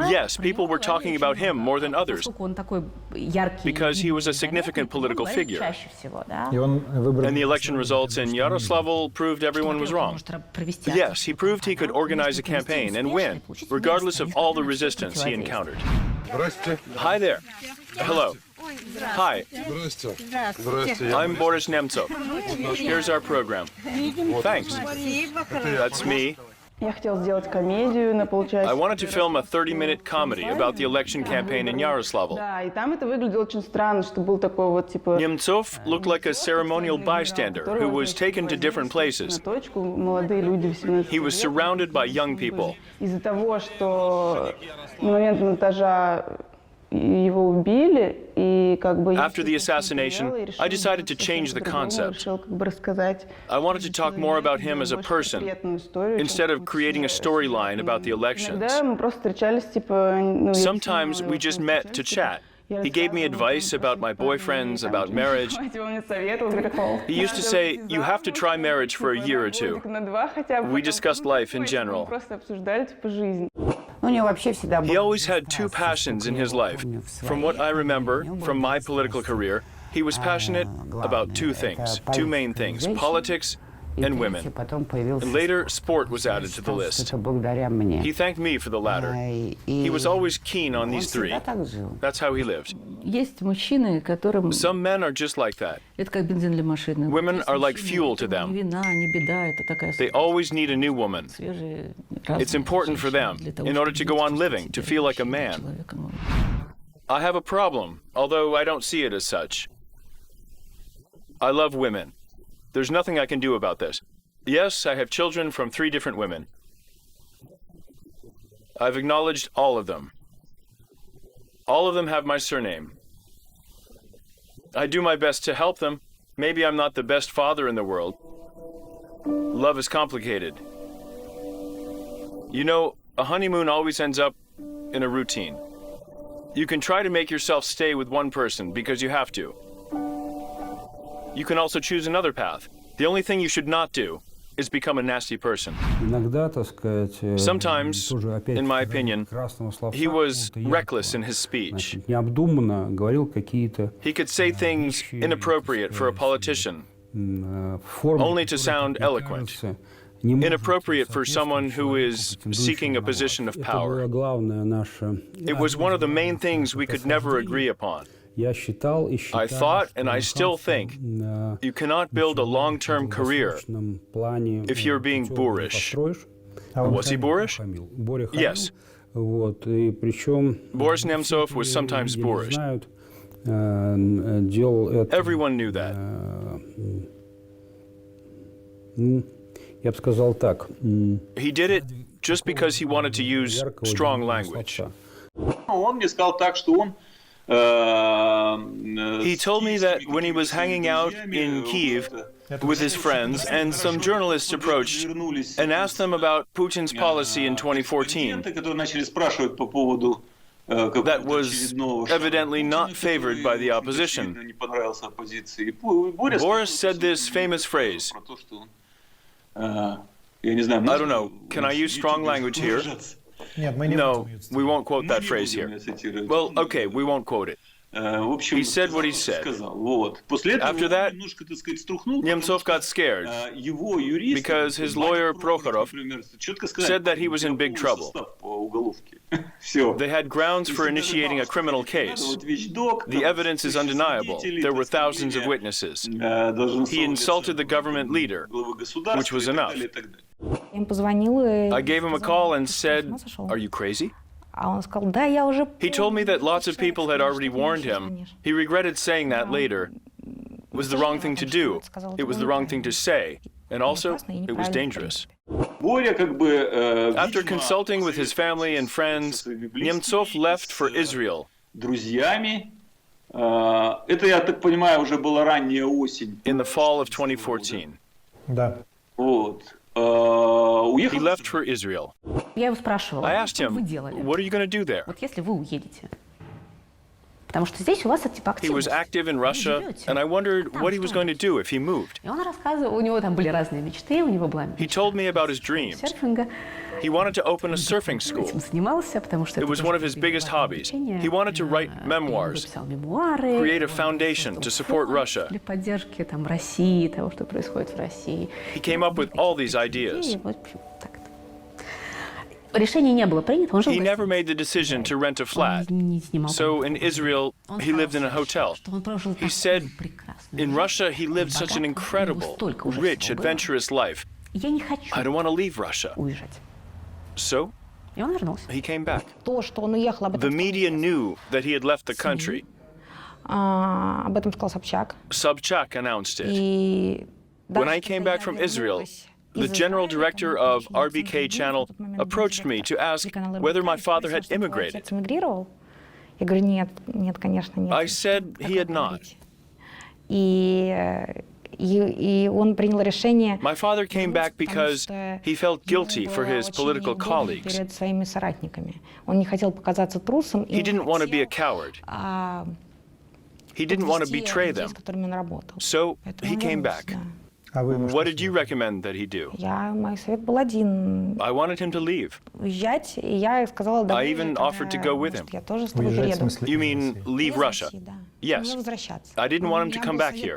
Yes, people were talking about him more than others because he was a significant political figure. And the election results in Yaroslavl proved everyone was wrong. Yes, he proved he could organize a campaign and win, regardless of all the resistance he encountered. Hi there. Hello. Hi. I'm Boris Nemtsov. Here's our program. Thanks. That's me. I wanted to film a 30-minute comedy about the election campaign in Yaroslavl. Nemtsov looked like a ceremonial bystander who was taken to different places. He was surrounded by young people. After the assassination, I decided to change the concept. I wanted to talk more about him as a person, instead of creating a storyline about the elections. Sometimes we just met to chat. He gave me advice about my boyfriends, about marriage. He used to say, you have to try marriage for a year or two. We discussed life in general. He always had two passions in his life. From what I remember from my political career, he was passionate about two things, two main things, politics and women. And later, sport was added to the list. He thanked me for the latter. He was always keen on these three. That's how he lived. Some men are just like that. Women are like fuel to them. They always need a new woman. It's important for them, in order to go on living, to feel like a man. I have a problem, although I don't see it as such. I love women. There's nothing I can do about this. Yes, I have children from 3 different women. I've acknowledged all of them. All of them have my surname. I do my best to help them. Maybe I'm not the best father in the world. Love is complicated. You know, a honeymoon always ends up in a routine. You can try to make yourself stay with one person because you have to. You can also choose another path. The only thing you should not do is become a nasty person. Sometimes, in my opinion, he was reckless in his speech. He could say things inappropriate for a politician, only to sound eloquent. Inappropriate for someone who is seeking a position of power. It was one of the main things we could never agree upon. I thought, and I still think, you cannot build a long-term career if you're being boorish. Was he boorish? Yes. Boris Nemtsov was sometimes boorish. Everyone knew that. He did it just because he wanted to use strong language. He told me that when he was hanging out in Kiev with his friends, and some journalists approached and asked them about Putin's policy in 2014, that was evidently not favored by the opposition. Boris said this famous phrase. I don't know, can I use strong language here? No, we won't quote that phrase here. Well, okay, we won't quote it. He said what he said. After that, Nemtsov got scared because his lawyer Prokhorov said that he was in big trouble. They had grounds for initiating a criminal case. The evidence is undeniable. There were thousands of witnesses. He insulted the government leader, which was enough. I gave him a call and said, "Are you crazy?" He told me that lots of people had already warned him. He regretted saying that later. It was the wrong thing to do. It was the wrong thing to say. And also, it was dangerous. After consulting with his family and friends, Nemtsov left for Israel. In the fall of 2014. He left for Israel. I asked him, what are you going to do there? He was active in Russia, and I wondered what he was going to do if he moved. He told me about his dreams. He wanted to open a surfing school. It was one of his biggest hobbies. He wanted to write memoirs, create a foundation to support Russia. He came up with all these ideas. He never made the decision to rent a flat. So in Israel, he lived in a hotel. He said, in Russia, he lived such an incredible, rich, adventurous life. I don't want to leave Russia. So he came back. The media knew that he had left the country. Sobchak announced it. When I came back from Israel, the general director of RBK channel approached me to ask whether my father had immigrated. I said he had not. My father came back because he felt guilty for his political colleagues. He didn't want to be a coward. He didn't want to betray them. So he came back. What did you recommend that he do? I wanted him to leave. I even offered to go with him. You mean leave Russia? Yes. I didn't want him to come back here.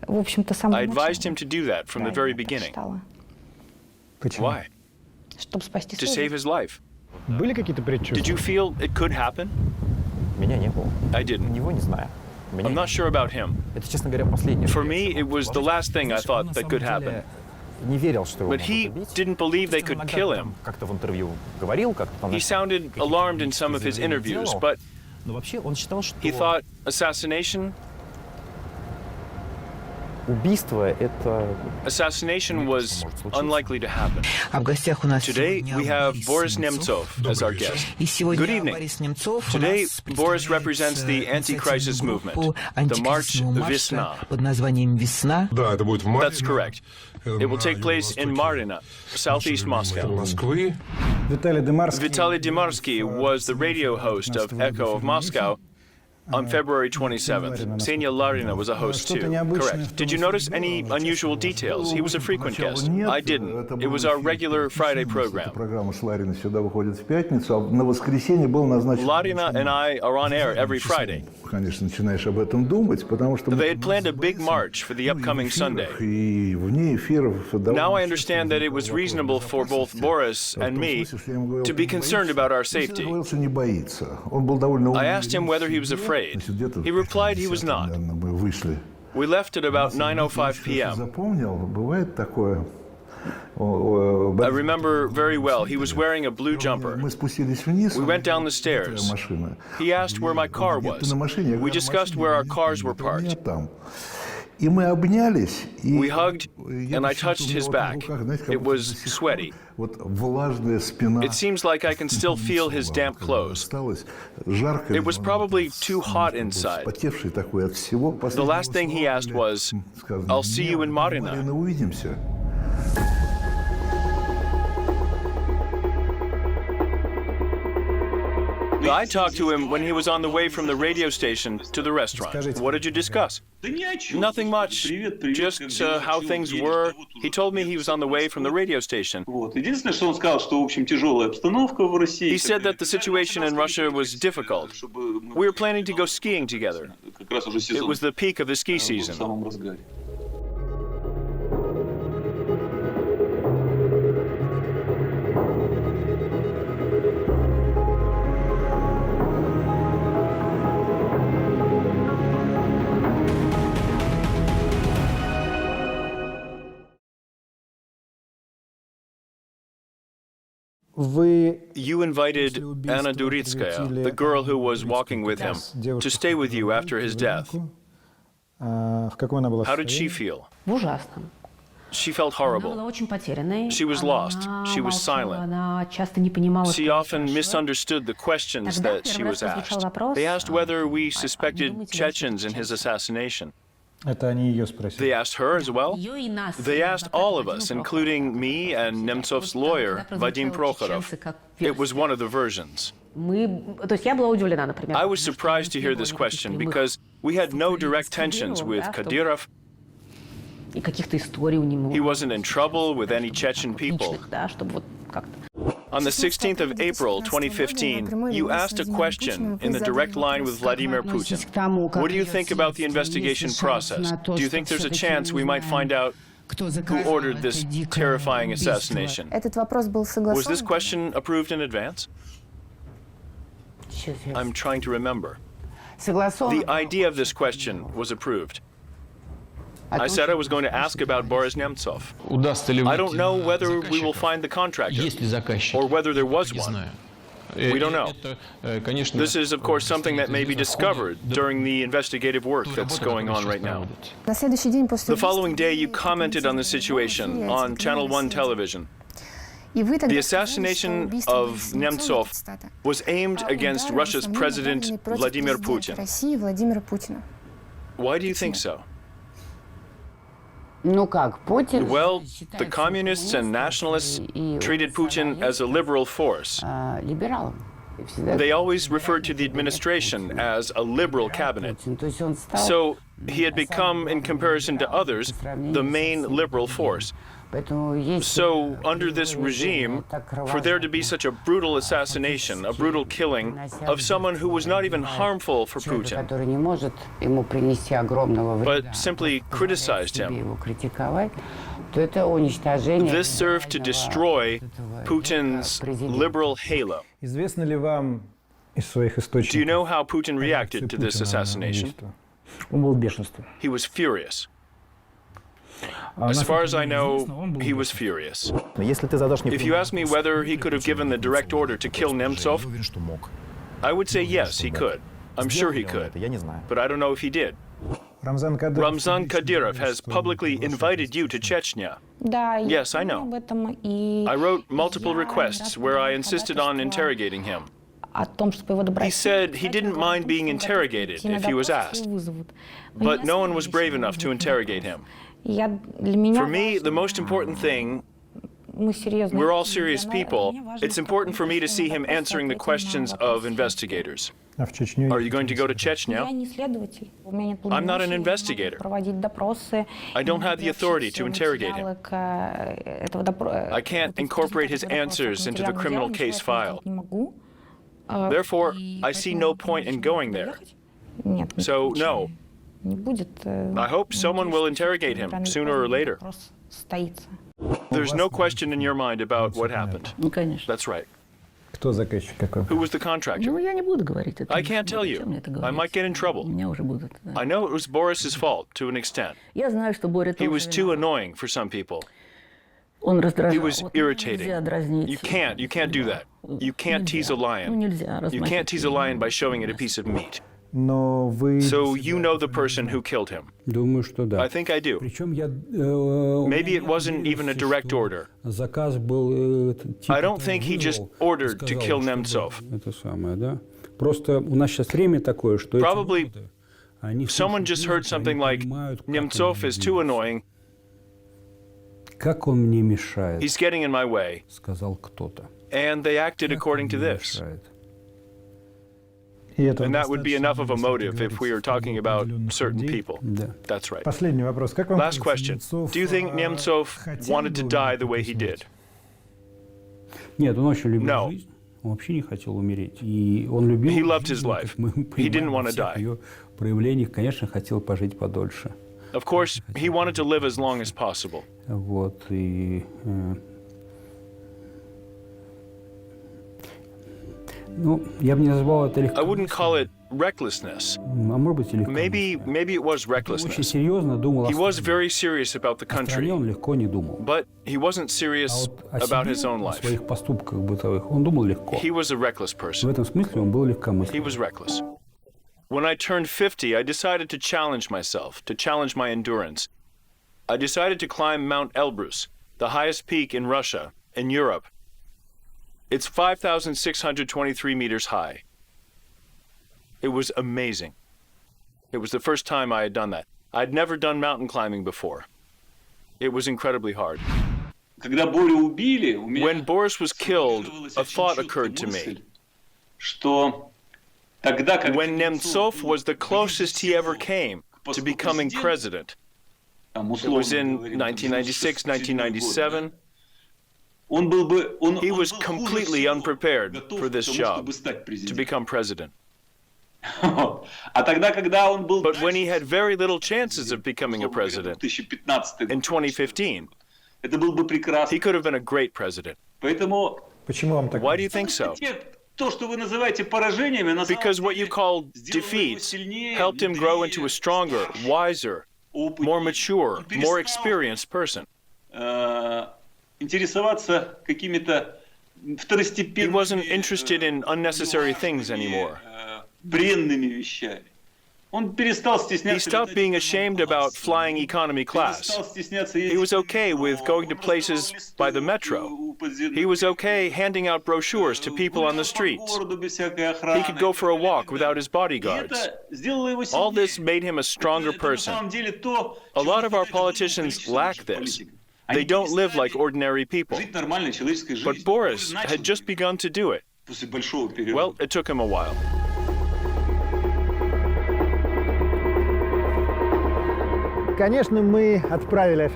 I advised him to do that from the very beginning. Why? To save his life. Did you feel it could happen? I didn't. I'm not sure about him. For me, it was the last thing I thought that could happen. But he didn't believe they could kill him. He sounded alarmed in some of his interviews, but he thought assassination was unlikely to happen. Today, we have Boris Nemtsov as our guest. Good evening. Today, Boris represents the anti-crisis movement, the March Vesna. That's correct. It will take place in Marina, southeast Moscow. Vitaly Dymarsky was the radio host of Echo of Moscow on February 27th. Ksenia Larina was a host too. Correct. Did you notice any unusual details? He was a frequent guest. I didn't. It was our regular Friday program. Larina and I are on air every Friday. They had planned a big march for the upcoming Sunday. Now I understand that it was reasonable for both Boris and me to be concerned about our safety. I asked him whether he was afraid. He replied he was not. We left at about 9:05 p.m. I remember very well, he was wearing a blue jumper. We went down the stairs. He asked where my car was. We discussed where our cars were parked. We hugged, and I touched his back. It was sweaty. It seems like I can still feel his damp clothes. It was probably too hot inside. The last thing he asked was, "I'll see you in Marina." I talked to him when he was on the way from the radio station to the restaurant. What did you discuss? Nothing much, just how things were. He told me he was on the way from the radio station. He said that the situation in Russia was difficult. We were planning to go skiing together. It was the peak of the ski season. You invited Anna Duritskaya, the girl who was walking with him, to stay with you after his death. How did she feel? She felt horrible. She was lost. She was silent. She often misunderstood the questions that she was asked. They asked whether we suspected Chechens in his assassination. They asked her as well. They asked all of us, including me and Nemtsov's lawyer, Vadim Prokhorov. It was one of the versions. I was surprised to hear this question because we had no direct tensions with Kadyrov. He wasn't in trouble with any Chechen people. On the 16th of April, 2015, you asked a question in the direct line with Vladimir Putin. What do you think about the investigation process? Do you think there's a chance we might find out who ordered this terrifying assassination? Was this question approved in advance? I'm trying to remember. The idea of this question was approved. I said I was going to ask about Boris Nemtsov. I don't know whether we will find the contractor or whether there was one. We don't know. This is, of course, something that may be discovered during the investigative work that's going on right now. The following day, you commented on the situation on Channel 1 television. The assassination of Nemtsov was aimed against Russia's President Vladimir Putin. Why do you think so? Well, the communists and nationalists treated Putin as a liberal force. They always referred to the administration as a liberal cabinet. So he had become, in comparison to others, the main liberal force. So, under this regime, for there to be such a brutal assassination, a brutal killing of someone who was not even harmful for Putin, but simply criticized him, this served to destroy Putin's liberal halo. Do you know how Putin reacted to this assassination? He was furious. As far as I know, he was furious. If you ask me whether he could have given the direct order to kill Nemtsov, I would say yes, he could. I'm sure he could, but I don't know if he did. Ramzan Kadyrov has publicly invited you to Chechnya. Yes, I know. I wrote multiple requests where I insisted on interrogating him. He said he didn't mind being interrogated if he was asked, but no one was brave enough to interrogate him. For me, the most important thing, we're all serious people, it's important for me to see him answering the questions of investigators. Are you going to go to Chechnya? I'm not an investigator. I don't have the authority to interrogate him. I can't incorporate his answers into the criminal case file. Therefore, I see no point in going there. So, no. I hope someone will interrogate him sooner or later. There's no question in your mind about what happened. That's right. Who was the contractor? I can't tell you. I might get in trouble. I know it was Boris's fault to an extent. He was too annoying for some people. He was irritating. You can't do that. You can't tease a lion. You can't tease a lion by showing it a piece of meat. So you know the person who killed him? I think I do. Maybe it wasn't even a direct order. I don't think he just ordered to kill Nemtsov. Probably someone just heard something like, Nemtsov is too annoying. He's getting in my way. And they acted according to this. And that would be enough of a motive if we are talking about certain people. That's right. Last question. Do you think Nemtsov wanted to die the way he did? No. He loved his life. He didn't want to die. Of course, he wanted to live as long as possible. I wouldn't call it recklessness. Maybe it was recklessness. He was very serious about the country, but he wasn't serious about his own life. He was a reckless person. He was reckless. When I turned 50, I decided to challenge myself, to challenge my endurance. I decided to climb Mount Elbrus, the highest peak in Russia, in Europe. It's 5,623 meters high. It was amazing. It was the first time I had done that. I'd never done mountain climbing before. It was incredibly hard. When Boris was killed, a thought occurred to me. When Nemtsov was the closest he ever came to becoming president, it was in 1996, 1997, he was completely unprepared for this job, to become president. But when he had very little chances of becoming a president, in 2015, he could have been a great president. Why do you think so? Because what you call defeats helped him grow into a stronger, wiser, more mature, more experienced person. He wasn't interested in unnecessary things anymore. He stopped being ashamed about flying economy class. He was okay with going to places by the metro. He was okay handing out brochures to people on the streets. He could go for a walk without his bodyguards. All this made him a stronger person. A lot of our politicians lack this. They don't live like ordinary people. But Boris had just begun to do it. Well, it took him a while.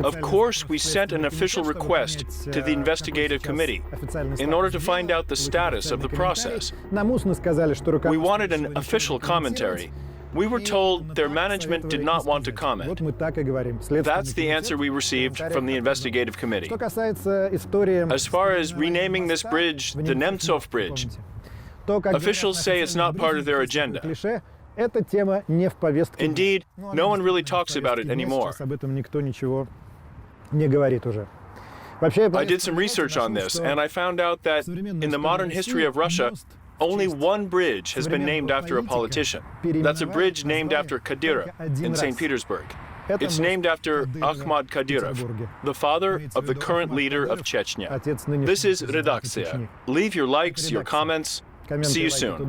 Of course, we sent an official request to the investigative committee in order to find out the status of the process. We wanted an official commentary. We were told their management did not want to comment. That's the answer we received from the investigative committee. As far as renaming this bridge the Nemtsov Bridge, officials say it's not part of their agenda. Indeed, no one really talks about it anymore. I did some research on this, and I found out that in the modern history of Russia, only one bridge has been named after a politician. That's a bridge named after Kadyrov in St. Petersburg. It's named after Ahmad Kadyrov, the father of the current leader of Chechnya. This is Redaktsiya. Leave your likes, your comments. See you soon.